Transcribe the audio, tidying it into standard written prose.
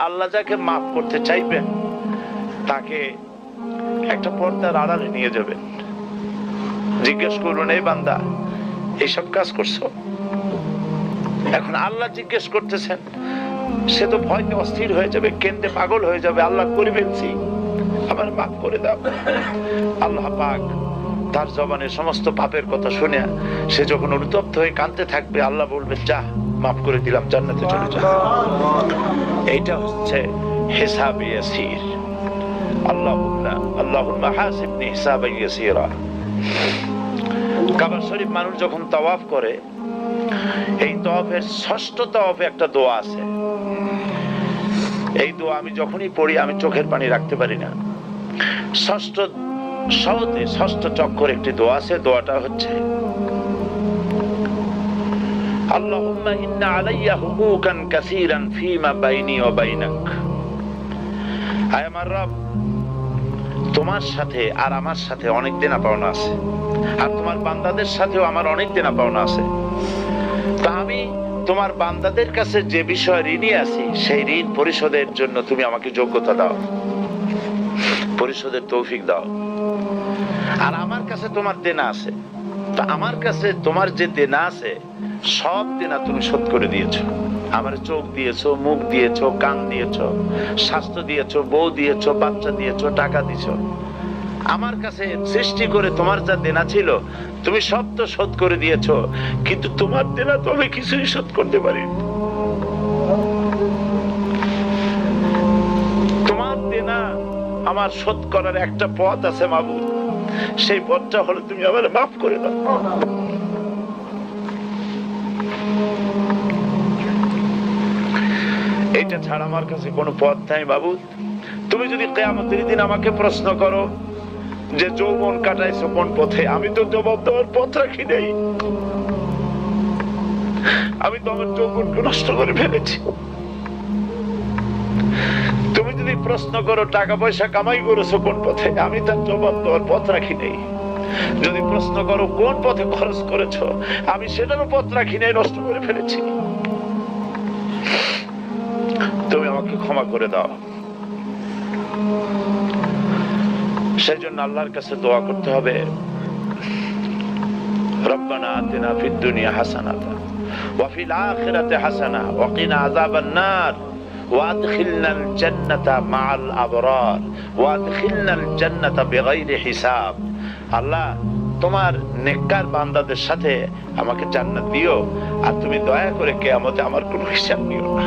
আল্লাহ যাকে মাফ করতে চাইবেন তাকে একটা পর্দার আড়ালে নিয়ে যাবেন, জিজ্ঞেস করুন, এই বান্দা এইসব কাজ করছো? এখন আল্লাহ জিজ্ঞেস করতেছেন, সে তো ভয়তে অস্থির হয়ে যাবে, কেঁদে পাগল হয়ে যাবে, আল্লাহ করে ফেলছি, আমার মাফ করে দাও। আল্লাহ পাক তার জবানের সমস্ত পাপের কথা শুনে সে যখন অনুতপ্ত হয়ে কাঁদতে থাকবে, আল্লাহ বলবেন, যা মাফ করে দিলাম, জান্নাতে চলে যা। এইটা হচ্ছে হিসাব ইয়াসির। আল্লাহুম্মা হাসিবনি হিসাবান ইয়াসিরা। কাবা শরীফ মানুষ যখন তাওয়াফ করে, এই তাওয়াফের ষষ্ঠ তাওয়াফে একটা দোয়া আছে। এই দোয়া আমি যখনই পড়ি আমি চোখের পানি রাখতে পারি না। ষষ্ঠ চক্কর একটি দোয়া আছে, দোয়াটা হচ্ছে, আল্লাহুম্মা ইন্না আলাইয়া হুকুকান কাসীরান ফীমা বাইনি ওয়া বাইনাক। আয় আমার রব, তোমার সাথে আর আমার সাথে অনেক দেনা পাওনা আছে, আর তোমার বান্দাদের সাথেও আমার অনেক দেনা পাওনা আছে। তা আমি তোমার বান্দাদের কাছে যে বিষয় ঋণী আছি, সেই ঋণ পরিশোধের জন্য তুমি আমাকে যোগ্যতা দাও, পরিশোধের তৌফিক দাও। আর আমার কাছে তোমার দেনা আছে, তো আমার কাছে তোমার যে দেনা আছে সব দেনা তুমি শোধ করে দিয়েছো। আমার চোখ দিয়েছো, মুখ দিয়েছো, কান দিয়েছো, স্বাস্থ্য দিয়েছো, বউ দিয়েছো, বাচ্চা দিয়েছো, টাকা দিয়েছো। আমার কাছে সৃষ্টি করে তোমার যা দেনা ছিল তুমি সব তো শোধ করে দিয়েছো, কিন্তু তোমার দেনা তো আমি কিছুই শোধ করতে পারিনি। তোমার দেনা আমার শোধ করার একটা পথ আছে মাবুদ, সেই পথটা হলো তুমি আমার মাফ করে দাও। এটা ছাড়া আমার কাছে কোনো পথ নাই মাবুদ। তুমি যদি কিয়ামতের দিন আমাকে প্রশ্ন করো যে যৌবন কাটাইছো কোন পথে, আমি তো জবাব দেওয়ার পথ রাখি নাই। আমি তো আমার যৌবনকে নষ্ট করে ফেলেছি। তুমি যদি প্রশ্ন করো টাকা পয়সা কামাই করেছো কোন পথে, আমি তার জবাব দেওয়ার পথ রাখি নাই। যদি প্রশ্ন করো কোন পথে খরচ করেছো, আমি সেটারও পথ রাখি নাই, নষ্ট করে ফেলেছি। তুমি আমাকে ক্ষমা করে দাও। সেই জন্য আল্লাহর কাছে দোয়া করতে হবে, রব্বানা আতিনা ফিদ দুনিয়া হাসানাতান ওয়া ফিল আখিরাতি হাসানা ওয়া কিনা আযাবান নার ওয়া আদখিলনাল জান্নাতা মাআল আবরার ওয়া আদখিলনাল জান্নাতা বিগাইরি হিসাব। আল্লাহ, তোমার নেককার বান্দাদের সাথে আমাকে জান্নাত দিও, আর তুমি দয়া করে কিয়ামতে আমার কোনো হিসাব নিও না।